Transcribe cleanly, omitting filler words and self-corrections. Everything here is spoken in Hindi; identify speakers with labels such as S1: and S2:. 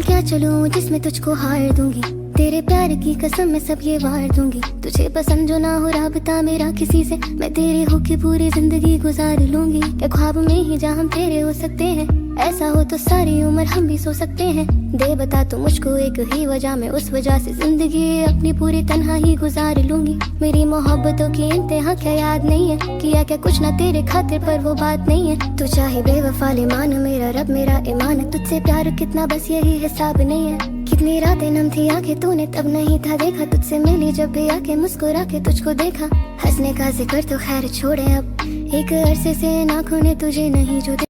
S1: पैदल क्या चलूं जिसमें तुझको हार दूंगी, तेरे प्यार की कसम मैं सब ये वार दूंगी। तुझे पसंद जो ना हो राबता मेरा किसी से, मैं तेरे होके पूरी जिंदगी गुजार लूंगी। क्या ख्वाब में ही जहाँ हम तेरे हो सकते हैं, ऐसा हो तो सारी उम्र हम भी सो सकते हैं। दे बता तू मुझको एक ही वजह, मैं उस वजह से जिंदगी अपनी पूरी तन्हा ही गुजार लूंगी। मेरी मोहब्बतों की इंतहा क्या याद नहीं है, किया क्या कुछ ना तेरे खातिर पर वो बात नहीं है। तू चाहे बेवफा ले मान, मेरा रब मेरा ईमान, तुझसे प्यार कितना बस यही हिसाब नहीं है। कितनी रातें नम थी आंखें तूने तब नहीं था देखा, तुझसे मिली जब भी आके मुस्कुरा के तुझको देखा। हंसने का जिक्र तो खैर छोड़े अब, एक अरसे से आँखों ने तुझे नहीं जो